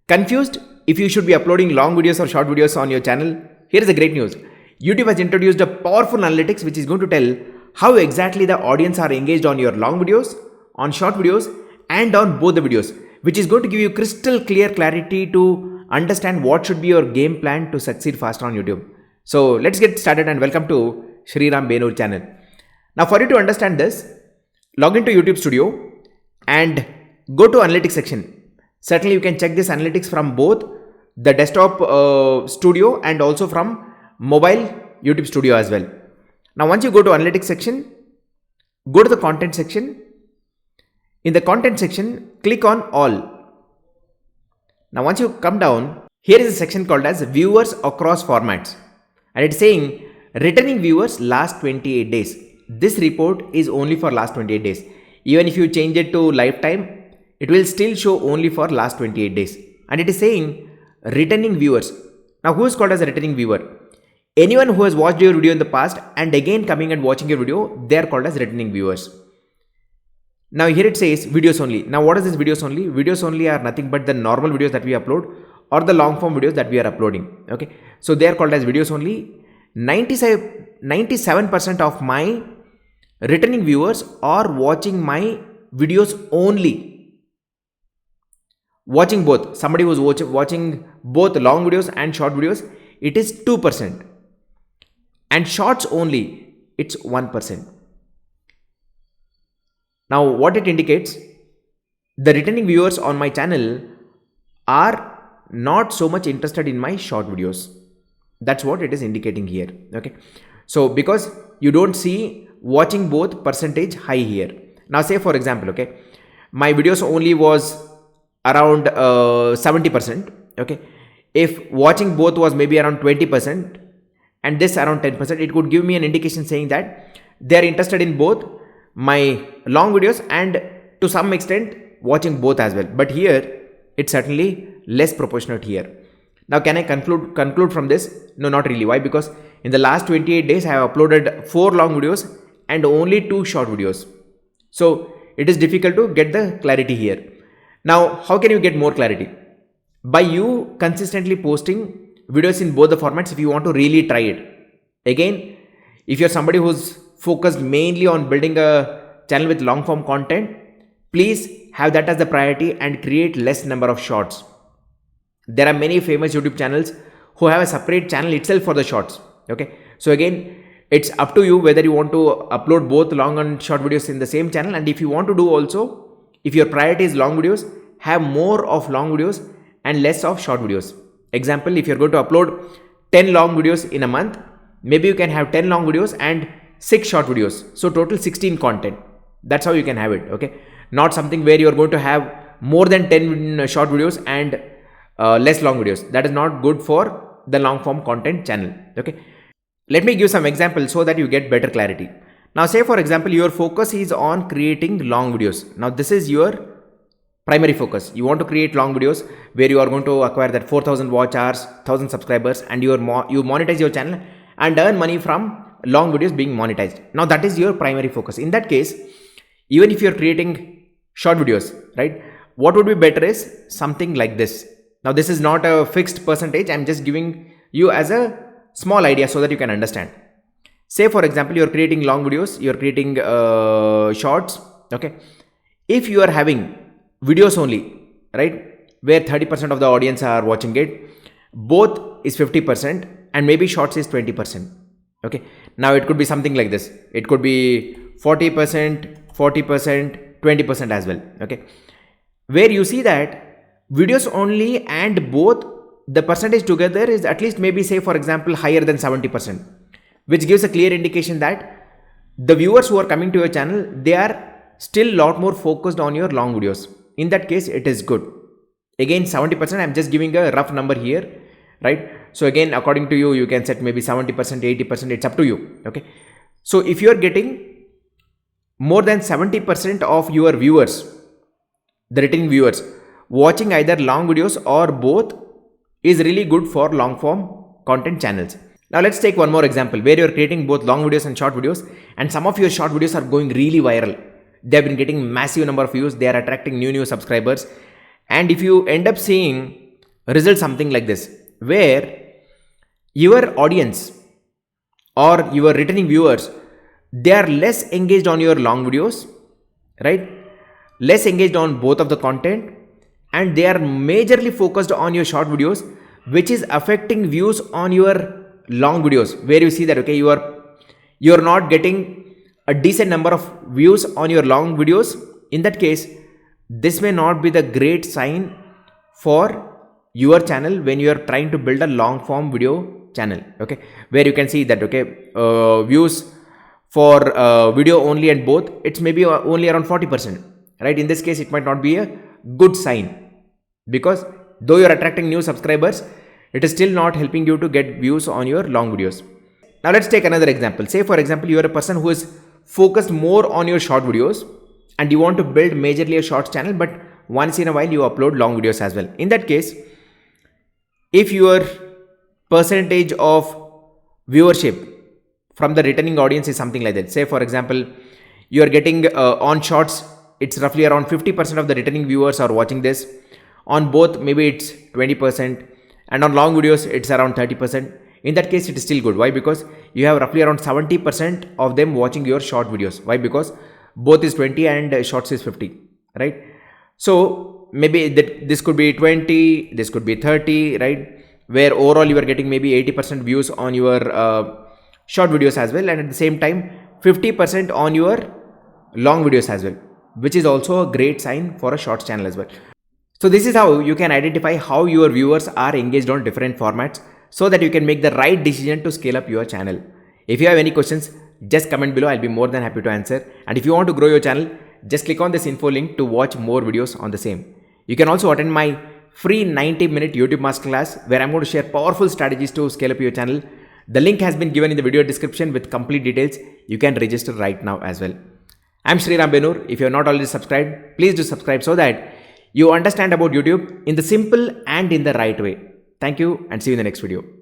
Confused if you should be uploading long videos or short videos on your channel? Here is the great news. YouTube has introduced a powerful analytics which is going to tell how exactly the audience are engaged on your long videos, on short videos, and on both the videos, which is going to give you crystal clear clarity to understand what should be your game plan to succeed faster on YouTube. So let's get started and welcome to Shriram Benur channel. Now for you to understand this, log into YouTube Studio and go to analytics section. Certainly you can check this analytics from both the desktop studio and also from mobile YouTube Studio as well. Now once you go to analytics section, go to the content section. In the content section, click on all. Now once you come down, here is a section called as viewers across formats, and it's saying returning viewers last 28 days. This report is only for last 28 days. Even if you change it to lifetime, it will still show only for last 28 days. And it is saying returning viewers. Now who is called as a returning viewer? Anyone who has watched your video in the past and again coming and watching your video, they are called as returning viewers. Now here it says videos only. Now what is this videos only? Videos only are nothing but the normal videos that we upload or the long form videos that we are uploading. Okay. So they are called as videos only. 97% of my returning viewers are watching my videos only. Watching both, somebody who is watching both long videos and short videos, it is 2%. And shorts only, it's 1%. Now what it indicates, the returning viewers on my channel are not so much interested in my short videos. That's what it is indicating here. Okay. So because you don't see watching both percentage high here. Now say for example, okay, my videos only was around 70%. Okay. If watching both was maybe around 20% and this around 10%, it could give me an indication saying that they are interested in both my long videos and to some extent watching both as well. But here it's certainly less proportionate here. Now can I conclude from this? No, not really. Why? Because in the last 28 days I have uploaded 4 long videos and only 2 short videos. So it is difficult to get the clarity here. Now how can you get more clarity? By you consistently posting videos in both the formats if you want to really try it. Again, if you're somebody who's focused mainly on building a channel with long form content, please have that as the priority and create less number of shorts. There are many famous YouTube channels who have a separate channel itself for the shorts. Okay. So again, it's up to you whether you want to upload both long and short videos in the same channel. And if you want to do also, if your priority is long videos, have more of long videos and less of short videos. Example, if you're going to upload 10 long videos in a month, maybe you can have 10 long videos and 6 short videos. So total 16 content. That's how you can have it. Okay. Not something where you're going to have more than 10 short videos and less long videos. That is not good for the long form content channel. Okay. Let me give some examples so that you get better clarity. Now say for example, your focus is on creating long videos. Now this is your primary focus. You want to create long videos where you are going to acquire that 4,000 watch hours, 1,000 subscribers, and you monetize your channel and earn money from long videos being monetized. Now that is your primary focus. In that case, even if you're creating short videos, right, what would be better is something like this. Now this is not a fixed percentage. I'm just giving you as a small idea so that you can understand. Say for example, you're creating long videos, you're creating shorts. Okay. If you are having videos only, right, where 30% of the audience are watching it, both is 50% and maybe shorts is 20%. Okay. Now it could be something like this. It could be 40%, 40%, 20% as well. Okay. Where you see that videos only and both, the percentage together is at least maybe say for example higher than 70%, which gives a clear indication that the viewers who are coming to your channel, they are still a lot more focused on your long videos. In that case, it is good. Again, 70%, I'm just giving a rough number here, right? So again, according to you, you can set maybe 70%, 80%, it's up to you. Okay. So if you are getting more than 70% of your viewers, the returning viewers, watching either long videos or both, is really good for long form content channels. Now let's take one more example where you're creating both long videos and short videos, and some of your short videos are going really viral. They have been getting massive number of views. They are attracting new subscribers. And if you end up seeing results something like this, where your audience or your returning viewers, they are less engaged on your long videos, right? Less engaged on both of the content, and they are majorly focused on your short videos, which is affecting views on your long videos, where you see that okay, you're not getting a decent number of views on your long videos. In that case, this may not be the great sign for your channel when you are trying to build a long form video channel, okay, where you can see that okay, views for video only and both, it's maybe only around 40%, right? In this case, it might not be a good sign, because though you're attracting new subscribers, it is still not helping you to get views on your long videos. Now let's take another example. Say for example, you are a person who is focused more on your short videos and you want to build majorly a shorts channel, but once in a while you upload long videos as well. In that case, if your percentage of viewership from the returning audience is something like that, say for example, you are getting on shorts, it's roughly around 50% of the returning viewers are watching this. On both, maybe it's 20%, and on long videos, it's around 30%. In that case, it is still good. Why? Because you have roughly around 70% of them watching your short videos. Why? Because both is 20 and shorts is 50, right? So maybe this could be 20, this could be 30, right? Where overall you are getting maybe 80% views on your short videos as well, and at the same time 50% on your long videos as well, which is also a great sign for a shorts channel as well. So this is how you can identify how your viewers are engaged on different formats, so that you can make the right decision to scale up your channel. If you have any questions, just comment below. I'll be more than happy to answer. And if you want to grow your channel, just click on this info link to watch more videos on the same. You can also attend my free 90-minute YouTube masterclass, where I'm going to share powerful strategies to scale up your channel. The link has been given in the video description with complete details. You can register right now as well. I'm Sriram Benur. If you have not already subscribed, please do subscribe so that you understand about YouTube in the simple and in the right way. Thank you, and see you in the next video.